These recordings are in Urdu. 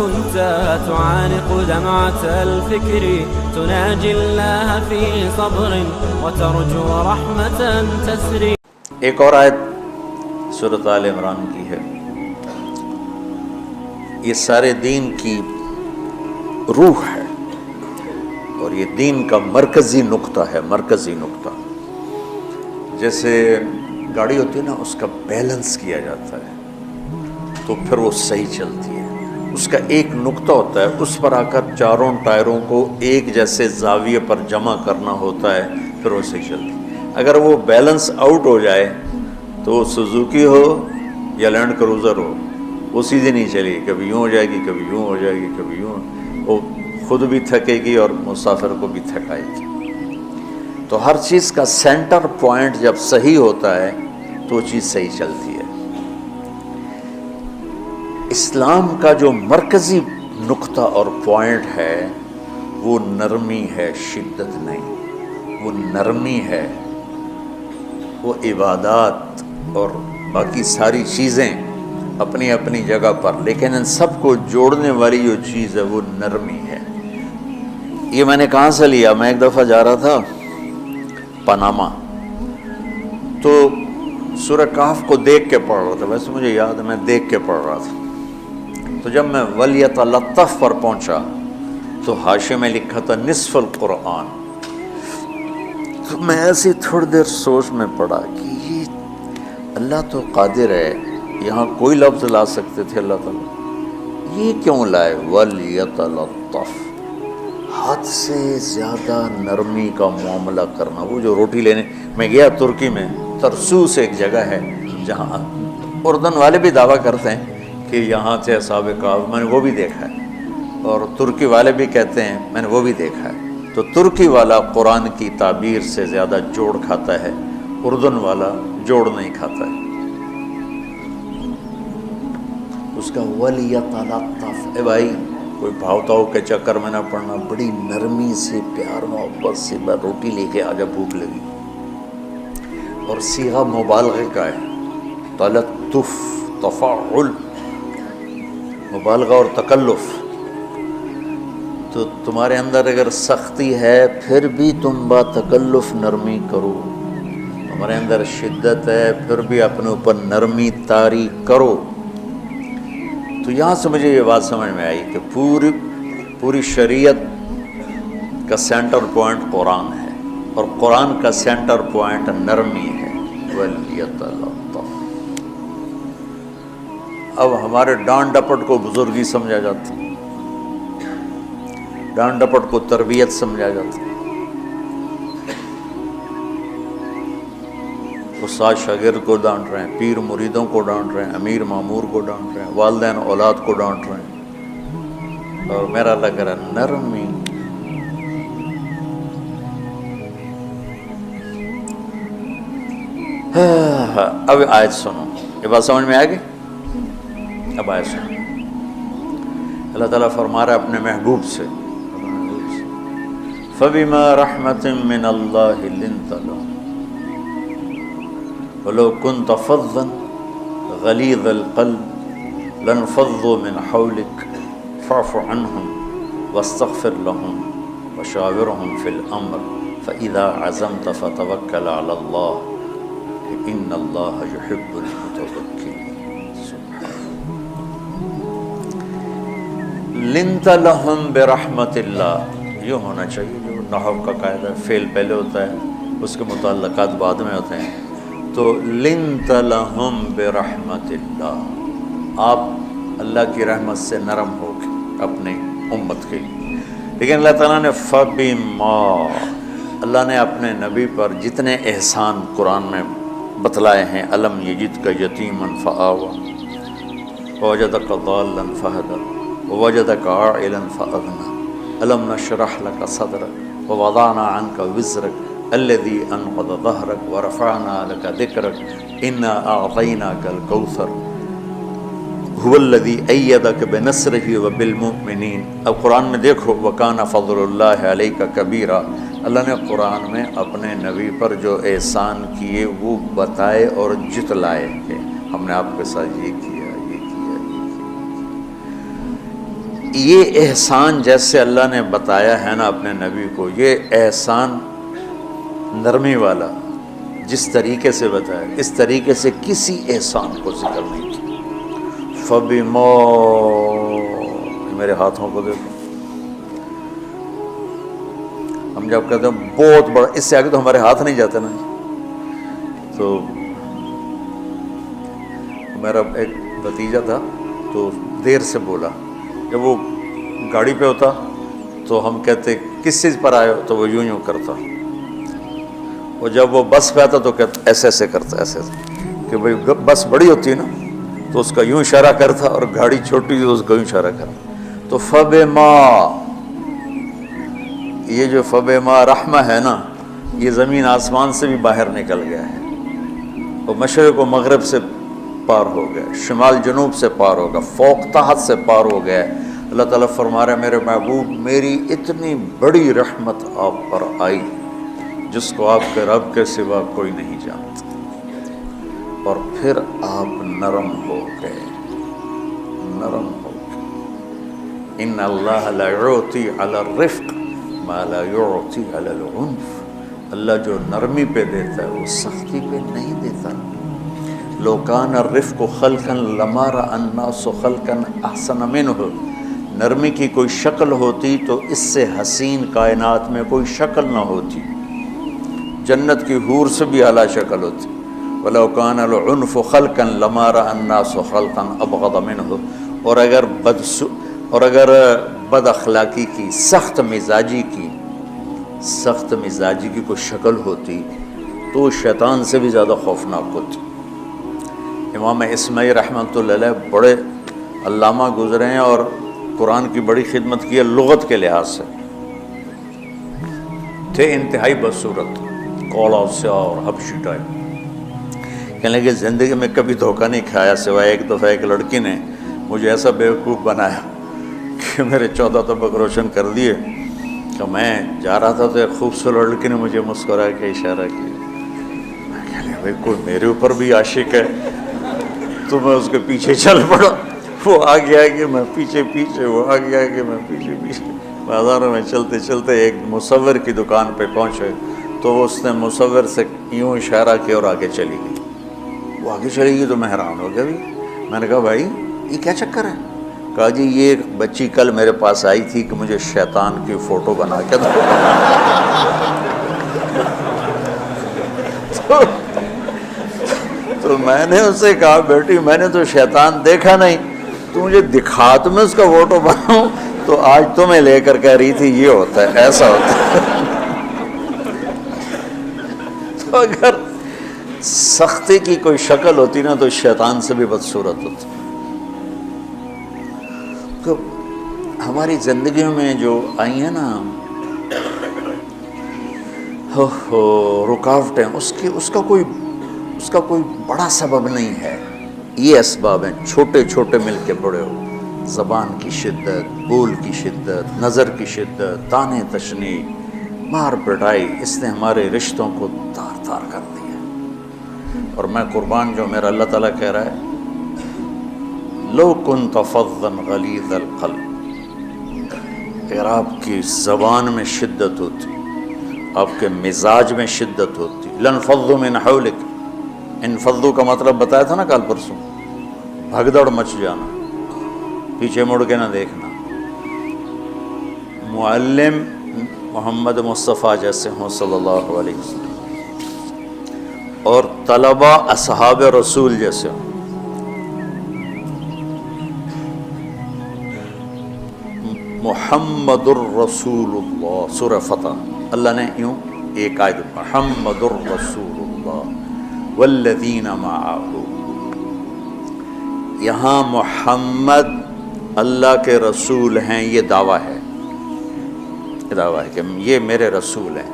كنت تعانق دمعة الفكر تناجي الله في صبر وترجو رحمة تسري. ایک اور آیت سورۃ آل عمران کی ہے. یہ سارے دین کی روح ہے اور یہ دین کا مرکزی نقطہ ہے. مرکزی نقطہ جیسے گاڑی ہوتی ہے نا، اس کا بیلنس کیا جاتا ہے تو پھر وہ صحیح چلتی ہے. اس کا ایک نقطہ ہوتا ہے، اس پر آ کر چاروں ٹائروں کو ایک جیسے زاویے پر جمع کرنا ہوتا ہے، پھر وہ صحیح چلتی ہے. اگر وہ بیلنس آؤٹ ہو جائے تو وہ سوزوکی ہو یا لینڈ کروزر ہو، وہ سیدھی نہیں چلے گی. کبھی یوں ہو جائے گی، کبھی یوں ہو جائے گی، کبھی یوں. وہ خود بھی تھکے گی اور مسافر کو بھی تھکائے گی. تو ہر چیز کا سینٹر پوائنٹ جب صحیح ہوتا ہے تو وہ چیز صحیح چلتی ہے. اسلام کا جو مرکزی نقطہ اور پوائنٹ ہے وہ نرمی ہے، شدت نہیں. وہ نرمی ہے، وہ عبادات اور باقی ساری چیزیں اپنی اپنی جگہ پر، لیکن ان سب کو جوڑنے والی جو چیز ہے وہ نرمی ہے. یہ میں نے کہاں سے لیا؟ میں ایک دفعہ جا رہا تھا پاناما، تو سورہ کہف کو دیکھ کے پڑھ رہا تھا. ویسے مجھے یاد ہے میں دیکھ کے پڑھ رہا تھا. تو جب میں وَلْيَتَلَطَّفْ پر پہنچا تو حاشیے میں لکھا تھا نصف القرآن. تو میں ایسی تھوڑی دیر سوچ میں پڑا کہ یہ اللہ تو قادر ہے، یہاں کوئی لفظ لا سکتے تھے اللہ تعالیٰ، یہ کیوں لائے وَلْيَتَلَطَّفْ؟ حد سے زیادہ نرمی کا معاملہ کرنا. وہ جو روٹی لینے میں گیا ترکی میں، ترسوس ایک جگہ ہے جہاں اردن والے بھی دعویٰ کرتے ہیں کہ یہاں تھے اصحاب کہف، میں نے وہ بھی دیکھا ہے. اور ترکی والے بھی کہتے ہیں میں نے وہ بھی دیکھا ہے. تو ترکی والا قرآن کی تعبیر سے زیادہ جوڑ کھاتا ہے، اردن والا جوڑ نہیں کھاتا ہے. اس کا وَلْيَتَلَطَّفْ، اے بھائی کوئی بھاؤ تاؤ کے چکر میں نہ پڑنا، بڑی نرمی سے پیار محبت سے روٹی لے کے آجا، بھوک لگی. اور صیغہ مبالغے کا ہے، تلطف، تفاعل، مبالغہ اور تکلف. تو تمہارے اندر اگر سختی ہے پھر بھی تم با تکلف نرمی کرو، تمہارے اندر شدت ہے پھر بھی اپنے اوپر نرمی طاری کرو. تو یہاں سے مجھے یہ بات سمجھ میں آئی کہ پوری شریعت کا سینٹر پوائنٹ قرآن ہے اور قرآن کا سینٹر پوائنٹ نرمی ہے. وَلْيَتَلَطَّفْ. اب ہمارے ڈانٹ ڈپٹ کو بزرگی سمجھا جاتا ہے، ڈانٹ ڈپٹ کو تربیت سمجھا جاتا ہے. استاد شاگرد کو ڈانٹ رہے ہیں، پیر مریدوں کو ڈانٹ رہے ہیں، امیر مامور کو ڈانٹ رہے ہیں، والدین اولاد کو ڈانٹ رہے ہیں. اور میرا لگ رہا ہے نرمی. اب آیت سنو، یہ بات سمجھ میں آ گئی؟ اب آیت سنو. اللہ تعالیٰ فرما رہا ہے اپنے محبوب سے، فَبِمَا رَحْمَةٍ مِّنَ اللَّهِ لِنْتَ لَهُمْ وَلَوْ كُنْتَ فَظًّا غَلِيظَ الْقَلْبِ لَانفَضُّوا مِنْ حَوْلِكَ فَاعْفُ عَنْهُمْ وَاسْتَغْفِرْ لَهُمْ وَشَاوِرْهُمْ فِي الْأَمْرِ فَإِذَا عَزَمْتَ فَتَوَكَّلْ عَلَى اللَّهِ إِنَّ اللَّهَ يُحِبُّ الْمُتَوَكِّلِينَ. لِنْتَ لَهُمْ بِرَحْمَةِ اللَّهِ، یہ ہونا چاہیے. جو نحو کا قاعدہ فعل پہلے ہوتا ہے، اس کے متعلقات بعد میں ہوتے ہیں. تو لِنْتَ لَهُمْ بِرَحْمَةِ اللَّهِ، آپ اللہ کی رحمت سے نرم ہو کے اپنے امت کے لیے. لیکن اللہ تعالیٰ نے فَبِمَا، اللہ نے اپنے نبی پر جتنے احسان قرآن میں بتلائے ہیں، أَلَمْ يَجِدْكَ يَتِيمًا فَآوَىٰ وَوَجَدَكَ ضَالًّا فَهَدَىٰ وَوَجَدَكَ عَائِلًا فَأَغْنَىٰ أَلَمْ نَشْرَحْ لَكَ صَدْرَكَ وَوَضَعْنَا عَنْكَ وِزْرَكَ الَّذِي أَنقَضَ ظَهْرَكَ وَرَفَعْنَا لَكَ ذِكْرَكَ إِنَّا أَعْطَيْنَاكَ الْكَوْثَرَ هُوَ الَّذِي أَيَّدَكَ بِنَصْرِهِ وَبِالْمُؤْمِنِينَ. اب قرآن میں دیکھو وَكَانَ فَضْلُ اللَّهِ عَلَيْكَ كَبِيرًا، اللہ نے قرآن میں اپنے نبی پر جو احسان کیے وہ بتائے اور جتلائے کہ ہم نے آپ کے ساتھ یہ کیا، یہ کیا، یہ کیا. یہ احسان جیسے اللہ نے بتایا ہے نا اپنے نبی کو، یہ احسان نرمی والا جس طریقے سے بتایا، اس طریقے سے کسی احسان کو ذکر نہیں کیا۔ فَبِمَا، میرے ہاتھوں کو دیکھو، ہم جب کہتے ہیں بہت بڑا، اس سے آگے تو ہمارے ہاتھ نہیں جاتے نا۔ تو میرا ایک بھتیجا تھا تو دیر سے بولا، جب وہ گاڑی پہ ہوتا تو ہم کہتے کس چیز پر آئے ہو، تو وہ یوں یوں کرتا، اور جب وہ بس پہ آتا تو کہتا ایسے ایسے کرتا، ایسے ایسے، کہ بھئی بس بڑی ہوتی ہے نا تو اس کا یوں اشارہ کرتا، اور گاڑی چھوٹی تو اس کا یوں اشارہ کرتا۔ تو فَبِمَا، یہ جو فَبِمَا رحمہ ہے نا، یہ زمین آسمان سے بھی باہر نکل گیا ہے، اور مشرق و مغرب سے پار ہو گیا، شمال جنوب سے پار ہوگا، فوق تحت سے پار ہو گیا۔ اللہ تعالیٰ فرما رہا ہے میرے محبوب، میری اتنی بڑی رحمت آپ پر آئی جس کو آپ کے رب کے سوا کوئی نہیں جانتا، اور پھر آپ نرم ہو گئے، نرم ہو گئے۔ ان اللہ لا یعطی علی الرفق ما لا یعطی علی العنف، اللہ جو نرمی پہ دیتا ہے وہ سختی پہ نہیں دیتا۔ لو کان الرفق خلقا لما رأى الناس خلقا احسن منه، نرمی کی کوئی شکل ہوتی تو اس سے حسین کائنات میں کوئی شکل نہ ہوتی، جنت کی حور سے بھی اعلیٰ شکل ہوتی۔ وَلَوْ كَانَ الْعُنْفُ خَلْقًا لَمَا رَأَى النَّاسُ خَلْقًا أَبْغَضَ مِنْهُ، اور اگر بد اخلاقی کی، سخت مزاجی کی کوئی شکل ہوتی تو شیطان سے بھی زیادہ خوفناک ہوتی۔ امام اسماعیل رحمۃ اللہ علیہ بڑے علامہ گزرے ہیں اور قرآن کی بڑی خدمت کی ہے لغت کے لحاظ سے، تھے انتہائی بدصورت، کوڑا سیاہ اور حبشی ٹائپ۔ کہنے لگے زندگی میں کبھی دھوکہ نہیں کھایا، سوائے ایک دفعہ ایک لڑکی نے مجھے ایسا بیوقوف بنایا کہ میرے 14 طبق روشن کر دیے، کہ میں جا رہا تھا تو ایک خوبصورت لڑکی نے مجھے مسکرا کے اشارہ کیا، میں کہہ لیا بھائی کوئی میرے اوپر بھی عاشق ہے، تو میں اس کے پیچھے چل پڑا، وہ آگے آگے میں پیچھے پیچھے، وہ آگے آگے میں پیچھے پیچھے، بازاروں میں چلتے چلتے ایک مصور کی دکان پہ پہنچے تو اس نے مصور سے یوں اشارہ کیا اور آگے چلی گئی۔ وہ آگے چلی گئی تو میں حیران ہو گیا، میں نے کہا بھائی یہ کیا چکر ہے؟ کہا جی یہ بچی کل میرے پاس آئی تھی کہ مجھے شیطان کی فوٹو بنا کے دو۔ تو میں نے اس سے کہا بیٹی میں نے تو شیطان دیکھا نہیں، تو مجھے دکھا، تو میں اس کا فوٹو بناؤں، تو آج تمہیں لے کر کہہ رہی تھی یہ ہوتا ہے، ایسا ہوتا ہے۔ تو اگر سختی کی کوئی شکل ہوتی نا تو شیطان سے بھی بدصورت ہوتی۔ تو ہماری زندگیوں میں جو آئی ہیں نا رکاوٹیں، اس کا کوئی بڑا سبب نہیں ہے، یہ اسباب ہیں، چھوٹے چھوٹے مل کے بڑے ہو، زبان کی شدت، بول کی شدت، نظر کی شدت، طعنے تشنیع، مار پٹائی، اس نے ہمارے رشتوں کو تار تار کر دیا۔ اور میں قربان جو میرا اللہ تعالیٰ کہہ رہا ہے لو كنت فظا غلیظ القلب، اگر آپ کی زبان میں شدت ہوتی، آپ کے مزاج میں شدت ہوتی، لانفضوا من حولک، انفضوا کا مطلب بتایا تھا نا کل پرسوں، بھگدڑ مچ جانا، پیچھے مڑ کے نہ دیکھنا۔ معلم محمد مصطفیٰ جیسے ہوں صلی اللہ علیہ وسلم، اور طلبہ اصحاب رسول جیسے ہوں۔ محمد الرسول اللہ، سورہ فتح اللہ نے یوں ایک آیت، محمد الرسول اللہ والذین معہ، یہاں محمد اللہ کے رسول ہیں، یہ دعویٰ ہے، کہ یہ میرے رسول ہیں۔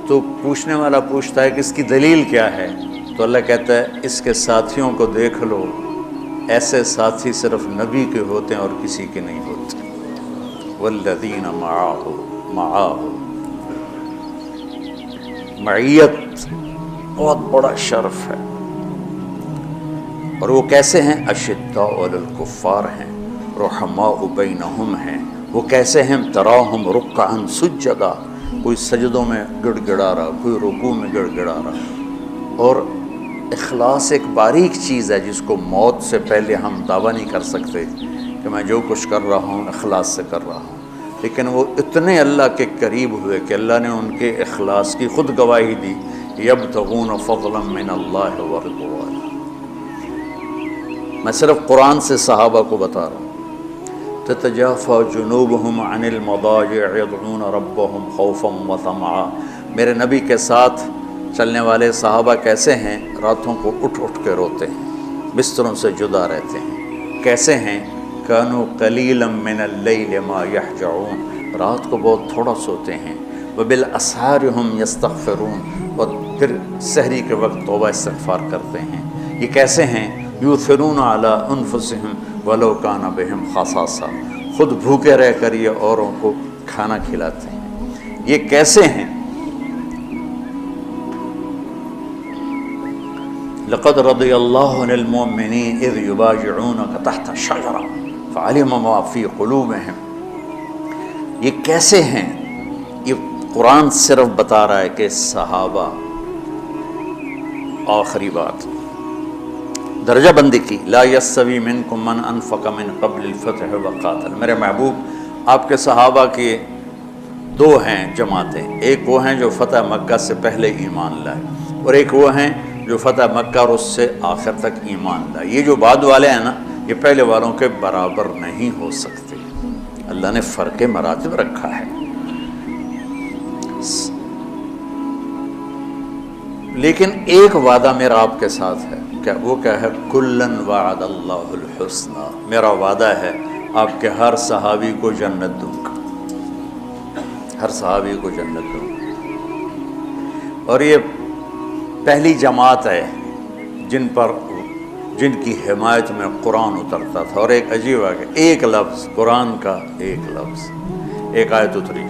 تو پوچھنے والا پوچھتا ہے کہ اس کی دلیل کیا ہے، تو اللہ کہتا ہے اس کے ساتھیوں کو دیکھ لو، ایسے ساتھی صرف نبی کے ہوتے ہیں اور کسی کے نہیں ہوتے۔ والذین معہ، معیت بہت بڑا شرف ہے، اور وہ کیسے ہیں؟ اشداء علی الکفار ہیں، رحماء بینہم ہیں، وہ کیسے ہیں؟ تراہم رکعا سجدا، کوئی سجدوں میں گڑ گڑا رہا، کوئی رکوع میں گڑ گڑا رہا۔ اور اخلاص ایک باریک چیز ہے جس کو موت سے پہلے ہم دعویٰ نہیں کر سکتے کہ میں جو کچھ کر رہا ہوں اخلاص سے کر رہا ہوں، لیکن وہ اتنے اللہ کے قریب ہوئے کہ اللہ نے ان کے اخلاص کی خود گواہی دی، یبتغون فضلا من اللہ ورضوانا۔ میں صرف قرآن سے صحابہ کو بتا رہا ہوں۔ تتجافى جنوبهم عن المضاجع يدعون ربهم خوفا وطمعا۔ میرے نبی کے ساتھ چلنے والے صحابہ کیسے ہیں؟ راتوں کو اٹھ اٹھ کے روتے ہیں، بستروں سے جدا رہتے ہیں۔ کیسے ہیں؟ كانوا قليلا من الليل ما يهجعون، رات کو بہت تھوڑا سوتے ہیں۔ وبالاسحار هم يستغفرون، اور پھر سحری کے وقت توبہ استغفار کرتے ہیں۔ یہ کیسے ہیں؟ یؤثرون علی انفسهم ولو کان بهم خصاصہ، خود بھوکے رہ کر یہ اوروں کو کھانا کھلاتے ہیں۔ یہ کیسے ہیں؟ لقد رضی اللہ عن المؤمنین اذ یبایعونک تحت الشجرہ فعلم ما فی قلوبہم۔ یہ کیسے ہیں؟ یہ قرآن صرف بتا رہا ہے کہ صحابہ، آخری بات درجہ بندی کی، لا یستوی منکم من انفق من قبل الفتح وقاتل۔ میرے محبوب، آپ کے صحابہ کی دو ہیں جماعتیں، ایک وہ ہیں جو فتح مکہ سے پہلے ایمان لائے، اور ایک وہ ہیں جو فتح مکہ اور اس سے آخر تک ایمان لائے۔ یہ جو بعد والے ہیں نا، یہ پہلے والوں کے برابر نہیں ہو سکتے، اللہ نے فرق مراتب رکھا ہے۔ لیکن ایک وعدہ میرا آپ کے ساتھ ہے، کیا وہ کیا ہے؟ کلن وعد اللہ الحسنى، میرا وعدہ ہے آپ کے ہر صحابی کو جنت دوں گا، ہر صحابی کو جنت دوں گا۔ اور یہ پہلی جماعت ہے جن کی حمایت میں قرآن اترتا تھا۔ اور ایک عجیب ہے کہ ایک لفظ قرآن کا، ایک لفظ، ایک آیت اتری،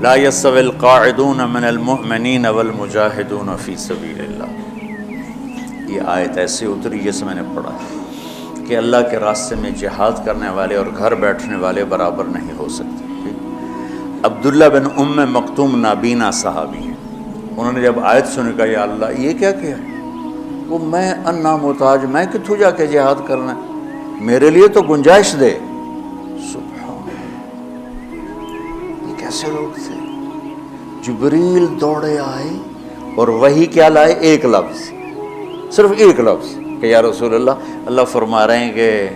لا یستوی القاعدون من المؤمنین والمجاہدون فی سبیل اللہ۔ یہ آیت ایسی اتری جس میں نے پڑھا کہ اللہ کے راستے میں جہاد کرنے والے اور گھر بیٹھنے والے برابر نہیں ہو سکتے۔ عبداللہ بن ام مکتوم نابینا صحابی ہیں، انہوں نے جب آیت سنی کہا یا اللہ یہ کیا کیا؟ وہ میں انا محتاج، میں کتوں جا کے جہاد کرنا ہے، میرے لیے تو گنجائش دے۔ سبحان اللہ، یہ کیسے لوگ تھے؟ جبریل دوڑے آئے اور وہی کیا لائے؟ ایک لفظ، صرف ایک لفظ کہ یا رسول اللہ، اللہ فرما رہے ہیں کہ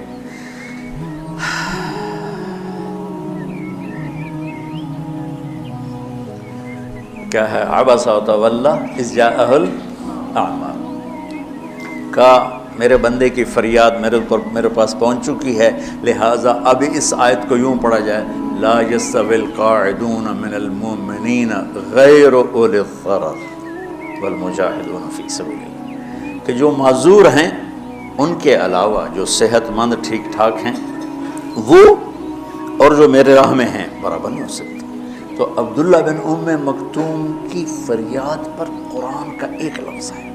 کیا ہے؟ عبس وتولی اذ جاءہ الاعمى، کا میرے بندے کی فریاد میرے پاس پہنچ چکی ہے، لہٰذا اب اس آیت کو یوں پڑھا جائے، لا یستوی القاعدون من المؤمنین غیر اولی الضرر والمجاہدون فی سبیل اللہ، کہ جو معذور ہیں ان کے علاوہ جو صحت مند ٹھیک ٹھاک ہیں وہ، اور جو میرے راہ میں ہیں، برابر نہیں ہو سکتے۔ تو عبداللہ بن ام مکتوم کی فریاد پر قرآن کا ایک لفظ ہے،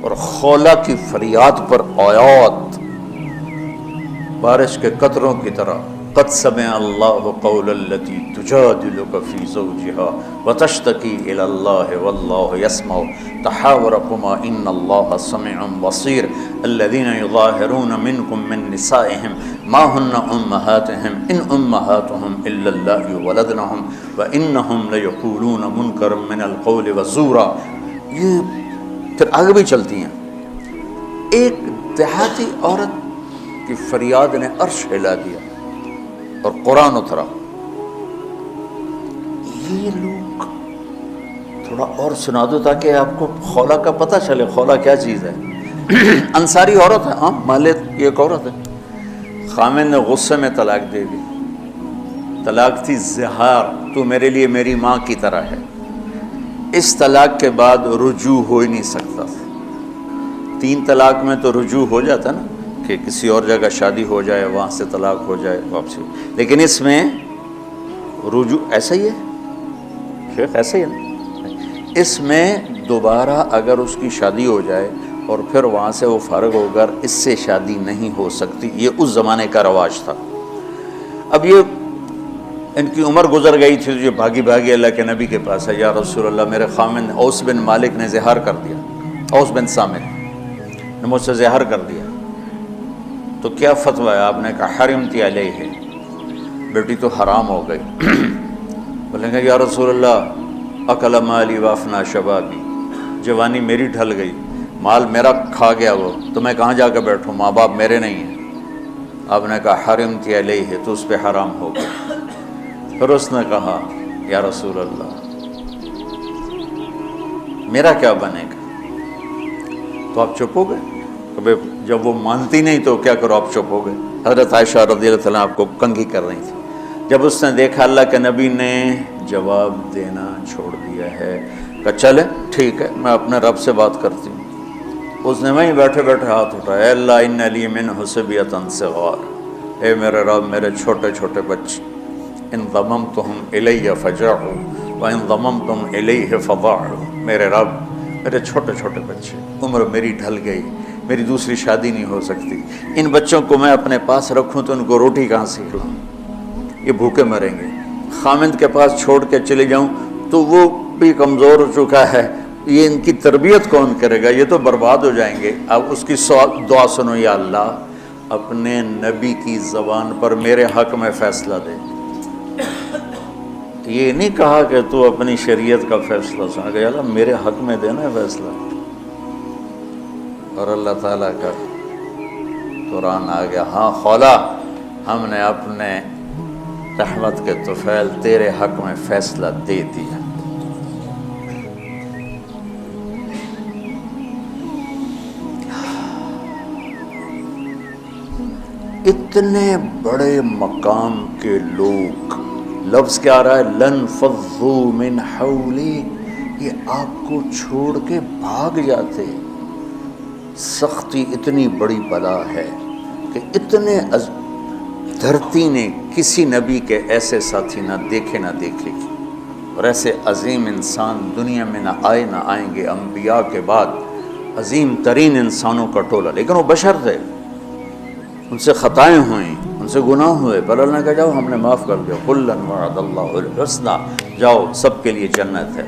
اور خولہ کی فریاد پر آیات بارش کے قطروں کی طرح، قد سمع اللہ قول التی تجادلک فی زوجہا وتشتکی الی اللہ واللہ یسمع تحاورکما ان اللہ سمیع بصیر الذین یظاہرون منکم من نسائہم ما ہن امہاتہم ان امہاتہم الا اللہ ولدنہم وانہم لیقولون منکرا من القول وزورا۔ یہ پھر آگے بھی چلتی ہیں۔ ایک دیہاتی عورت کی فریاد نے عرش ہلا دیا اور قرآن اترا۔ یہ لوگ تھوڑا اور سنا دو تاکہ آپ کو خولہ کا پتہ چلے، خولہ کیا چیز ہے۔ انصاری عورت ہے، ہاں مالک کی ایک عورت ہے، خامن نے غصے میں طلاق دے دی، طلاق تھی زہار، تو میرے لیے میری ماں کی طرح ہے۔ اس طلاق کے بعد رجوع ہو ہی نہیں سکتا تھا۔ 3 طلاق میں تو رجوع ہو جاتا نا، کہ کسی اور جگہ شادی ہو جائے، وہاں سے طلاق ہو جائے، واپسی، لیکن اس میں رجوع ایسا ہی ہے شیخ، ایسا ہی ہے نا، اس میں دوبارہ اگر اس کی شادی ہو جائے اور پھر وہاں سے وہ فارغ ہو کر اس سے شادی نہیں ہو سکتی، یہ اس زمانے کا رواج تھا۔ اب یہ ان کی عمر گزر گئی تھی، تو یہ بھاگی بھاگی اللہ کے نبی کے پاس ہے، یا رسول اللہ میرے خامن اوس بن مالک نے زہار کر دیا، اوس بن صامت نے مجھ سے زہار کر دیا، تو کیا فتویٰ ہے؟ آپ نے کہا حرمتی علیہ، بیٹی تو حرام ہو گئی۔ بولیں گے یا رسول اللہ اکل مالی وافنا شبابی، جوانی میری ڈھل گئی، مال میرا کھا گیا وہ، تو میں کہاں جا کے بیٹھوں، ماں باپ میرے نہیں ہیں۔ آپ نے کہا حرمتی علیہ، تو اس پہ حرام ہو گئی۔ پھر اس نے کہا یا رسول اللہ میرا کیا بنے گا؟ تو آپ چپ ہو گئے؟ جب وہ مانتی نہیں تو کیا کرو، آپ چپ ہو گئے۔ حضرت عائشہ رضی اللہ عنہا آپ کو کنگھی کر رہی تھی، جب اس نے دیکھا اللہ کے نبی نے جواب دینا چھوڑ دیا ہے، کہا چلے ٹھیک ہے میں اپنے رب سے بات کرتی ہوں۔ اس نے وہیں بیٹھے بیٹھے ہاتھ اٹھایا، اے اللہ ان لی منہ صبیۃ صغار، اے میرے رب میرے چھوٹے چھوٹے بچے، ان ضممتہم الی فجعوا وان ضممتم الیہ فضعوا، میرے رب میرے چھوٹے چھوٹے بچے، عمر میری ڈھل گئی، میری دوسری شادی نہیں ہو سکتی، ان بچوں کو میں اپنے پاس رکھوں تو ان کو روٹی کہاں سے کھلاؤں، یہ بھوکے مریں گے، خامند کے پاس چھوڑ کے چلے جاؤں تو وہ بھی کمزور ہو چکا ہے، یہ ان کی تربیت کون کرے گا، یہ تو برباد ہو جائیں گے۔ اب اس کی دعا سنو، یا اللہ اپنے نبی کی زبان پر میرے حق میں فیصلہ دے۔ یہ نہیں کہا کہ تو اپنی شریعت کا فیصلہ سن، کہ اللہ میرے حق میں دینا فیصلہ، اور اللہ تعالیٰ کا قرآن آ گیا، ہاں خولا ہم نے اپنے رحمت کے طفیل تیرے حق میں فیصلہ دے دیا۔ اتنے بڑے مقام کے لوگ، لفظ کیا آ رہا ہے، لن فضوا من حولی، یہ آپ کو چھوڑ کے بھاگ جاتے۔ سختی اتنی بڑی بلا ہے کہ اتنے دھرتی نے کسی نبی کے ایسے ساتھی نہ دیکھے نہ دیکھے گی، اور ایسے عظیم انسان دنیا میں نہ آئیں گے۔ انبیاء کے بعد عظیم ترین انسانوں کا ٹولہ، لیکن وہ بشر تھے، ان سے خطائیں ہوئیں، ان سے گناہ ہوئے، پر اللہ نے کہا جاؤ ہم نے معاف کر دیا، کلا وعد اللہ الحسنی، جاؤ سب کے لیے جنت ہے۔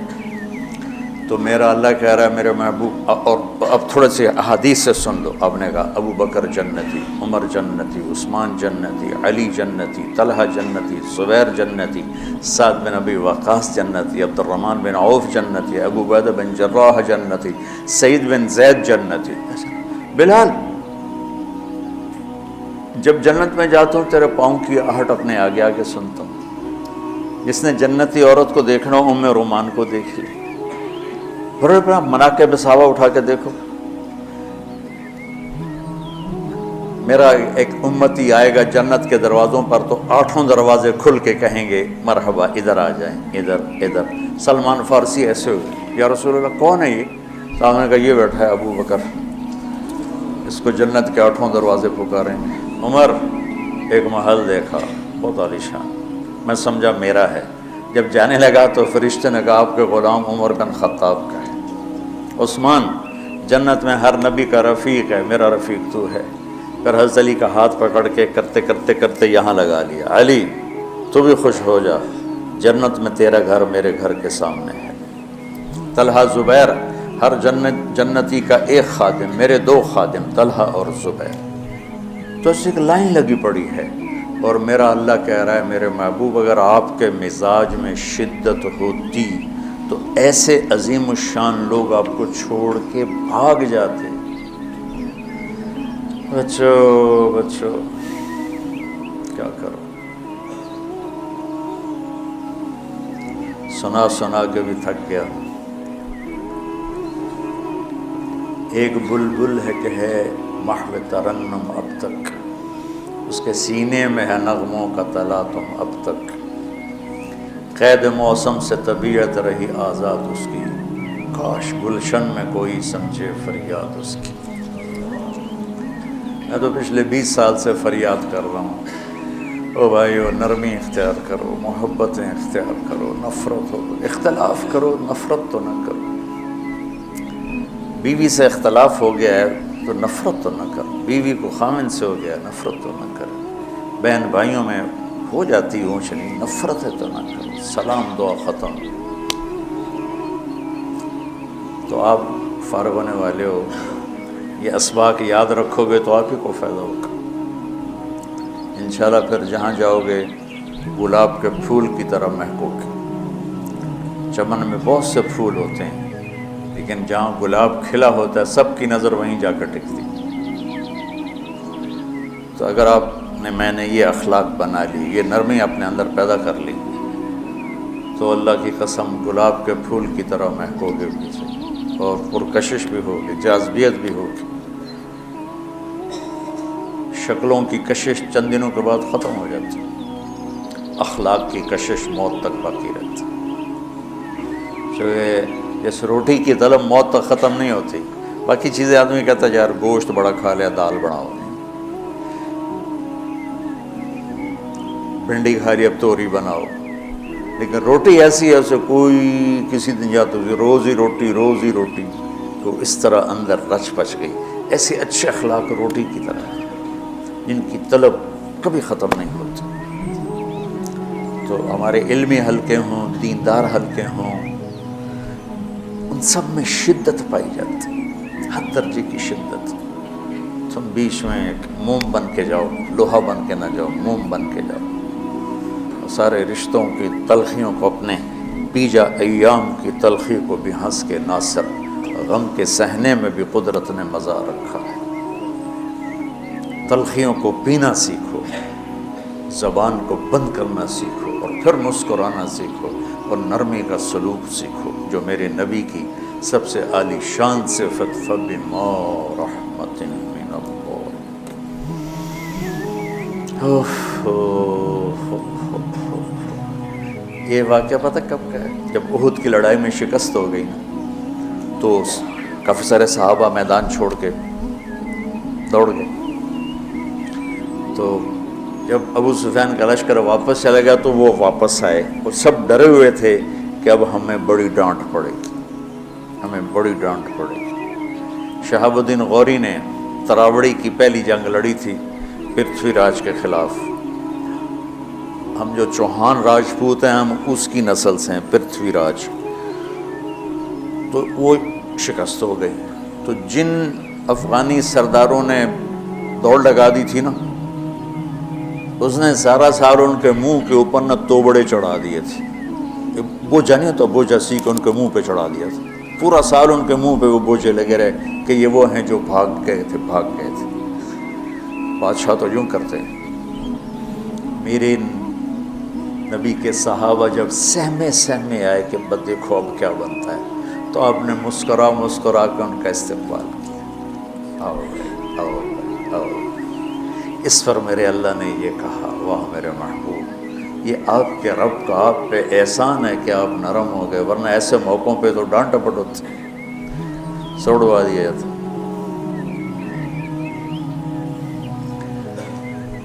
تو میرا اللہ کہہ رہا ہے میرے محبوب، اور اب تھوڑے سے احادیث سے سن لو۔ آپ نے کہا ابو بکر جنتی، عمر جنتی، عثمان جنتی، علی جنتی، طلحہ جنتی، زبیر جنتی، سعد بن ابی وقاص جنتی، عبد الرحمن بن عوف جنتی، ابو عبیدہ بن جراح جنتی، سعید بن زید جنتی، بلال جب جنت میں جاتا ہوں تیرے پاؤں کی آہٹ اپنے آگے آگے سنتا ہوں۔ جس نے جنتی عورت کو دیکھنا ہو ام رومان کو دیکھ لی، بڑے بڑا مناقب صحابہ اٹھا کے دیکھو۔ میرا ایک امتی آئے گا جنت کے دروازوں پر تو 8 دروازے کھل کے کہیں گے مرحبا ادھر آ جائیں، ادھر ادھر۔ سلمان فارسی ایسے ہوئے، یا رسول اللہ کون ہے یہ؟ تو آپ نے کہا یہ بیٹھا ہے ابو بکر، اس کو جنت کے 8 دروازے پکاریں۔ عمر ایک محل دیکھا بہت عالیشان، میں سمجھا میرا ہے، جب جانے لگا تو فرشتے نے کہا آپ کے غلام عمر بن خطاب کا ہے۔ عثمان جنت میں ہر نبی کا رفیق ہے، میرا رفیق تو ہے۔ پھر حضرت علی کا ہاتھ پکڑ کے کرتے کرتے کرتے یہاں لگا لیا، علی تو بھی خوش ہو جا، جنت میں تیرا گھر میرے گھر کے سامنے ہے۔ طلحہ زبیر، ہر جنتی کا ایک خادم، میرے 2 خادم طلحہ اور زبیر۔ تو اس ایک لائن لگی پڑی ہے، اور میرا اللہ کہہ رہا ہے میرے محبوب اگر آپ کے مزاج میں شدت ہوتی تو ایسے عظیم الشان لوگ آپ کو چھوڑ کے بھاگ جاتے۔ بچو کیا کرو، سنا کے بھی تھک گیا۔ ایک بلبل ہے کہ ہے محو ترنم اب تک، اس کے سینے میں ہے نغموں کا تلاطم اب تک، قید موسم سے طبیعت رہی آزاد اس کی، کاش گلشن میں کوئی سمجھے فریاد اس کی۔ میں تو پچھلے 20 سال سے فریاد کر رہا ہوں، او بھائیو نرمی اختیار کرو، محبتیں اختیار کرو، نفرت ہو اختلاف کرو، نفرت تو نہ کرو۔ بیوی سے اختلاف ہو گیا ہے تو نفرت تو نہ کرو، بیوی کو خامن سے ہو گیا نفرت تو نہ کرو، بہن بھائیوں میں ہو جاتی اونچ نہیں، نفرت ہے تو نہ کرو، سلام دعا ختم۔ تو آپ فارغ ہونے والے ہو، یہ اسباق یاد رکھو گے تو آپ ہی کو فائدہ ہوگا انشاءاللہ۔ پھر جہاں جاؤ گے گلاب کے پھول کی طرح مہکو گے۔ چمن میں بہت سے پھول ہوتے ہیں، لیکن جہاں گلاب کھلا ہوتا ہے سب کی نظر وہیں جا کر ٹکتی۔ تو اگر آپ نے، میں نے یہ اخلاق بنا لی، یہ نرمی اپنے اندر پیدا کر لی، تو اللہ کی قسم گلاب کے پھول کی طرح مہکو گے پیچھے، اور پرکشش بھی ہوگی، جاذبیت بھی ہوگی۔ شکلوں کی کشش چند دنوں کے بعد ختم ہو جاتی، اخلاق کی کشش موت تک باقی رہتی۔ جیسے روٹی کی طلب موت تک ختم نہیں ہوتی، باقی چیزیں آدمی کہتا ہے یار گوشت بڑا کھا لیا، دال بڑھاؤ، بھنڈی کھا لی اب توری بناؤ، لیکن روٹی ایسی ہے اسے کوئی کسی دن جاتا ہے روز ہی روٹی، روز ہی روٹی، تو اس طرح اندر رچ پچ گئی۔ ایسے اچھے اخلاق روٹی کی طرح ہیں جن کی طلب کبھی ختم نہیں ہوتی۔ تو ہمارے علمی حلقے ہوں، دیندار حلقے ہوں، ان سب میں شدت پائی جاتی، ہر درجے کی شدت۔ تم بیچ میں ایک موم بن کے جاؤ، لوہا بن کے نہ جاؤ، موم بن کے جاؤ، سارے رشتوں کی تلخیوں کو، اپنے بیجا ایام کی تلخی کو بھی ہنس کے ناصر، غم کے سہنے میں بھی قدرت نے مزہ رکھا ہے۔ تلخیوں کو پینا سیکھو، زبان کو بند کرنا سیکھو، اور پھر مسکرانا سیکھو، اور نرمی کا سلوک سیکھو، جو میرے نبی کی سب سے عالی شان صفت فبما رحمت من اللہ۔ یہ واقعہ پتہ کب کا ہے؟ جب احد کی لڑائی میں شکست ہو گئی نا، تو کافی سارے صحابہ میدان چھوڑ کے دوڑ گئے۔ تو جب ابو سفیان کا لشکر واپس چلا گیا تو وہ واپس آئے، اور سب ڈرے ہوئے تھے کہ اب ہمیں بڑی ڈانٹ پڑے گی، ہمیں بڑی ڈانٹ پڑے گی۔ شہاب الدین غوری نے تراوڑی کی پہلی جنگ لڑی تھی پرتھوی راج کے خلاف۔ ہم جو چوہان راجپوت ہیں، ہم اس کی نسل سے ہیں، پرتھوی راج۔ تو وہ شکست ہو گئی۔ تو جن افغانی سرداروں نے دوڑ لگا دی تھی نا، اس نے سارا سال ان کے منہ کے اوپر نہ توبڑے چڑھا دیے تھے، بوجھا نہیں تو بوجھا سی کے ان کے منہ پہ چڑھا دیا تھا۔ پورا سال ان کے منہ پہ وہ بوجھے لگے رہے کہ یہ وہ ہیں جو بھاگ گئے تھے۔ بادشاہ تو یوں کرتے ہیں۔ میرے نبی کے صحابہ جب سہمے آئے کہ بس دیکھو اب کیا بنتا ہے، تو آپ نے مسکرا کے ان کا استقبال کیا۔ آؤ آؤ آؤ۔ اس پر میرے اللہ نے یہ کہا، واہ میرے محبوب، یہ آپ کے رب کا آپ پہ احسان ہے کہ آپ نرم ہو گئے، ورنہ ایسے موقعوں پہ تو ڈانٹ ڈپٹ ہوتی، سوڑوا دیا جاتا۔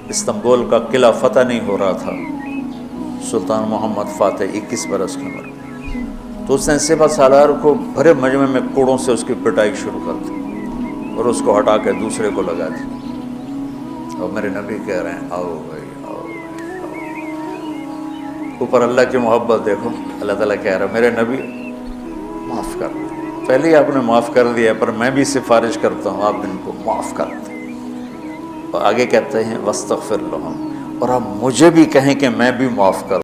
استنبول کا قلعہ فتح نہیں ہو رہا تھا، سلطان محمد فاتح 21 برس کی عمر، تو اس نے سپہ سالار کو بھرے مجمع میں کوڑوں سے اس کی پٹائی شروع کر دی، اور اس کو ہٹا کے دوسرے کو لگا دی۔ اور میرے نبی کہہ رہے ہیں آؤ بھائی آؤ بھائی آؤ۔ اوپر اللہ کی محبت دیکھو، اللہ تعالیٰ کہہ رہا ہے میرے نبی معاف کر دیں، پہلے ہی آپ نے معاف کر دیا، پر میں بھی سفارش کرتا ہوں آپ ان کو معاف کر دیں۔ اور آگے کہتے ہیں وَاسْتَغْفِرْ لَهُمْ، اور آپ مجھے بھی کہیں کہ میں بھی معاف کر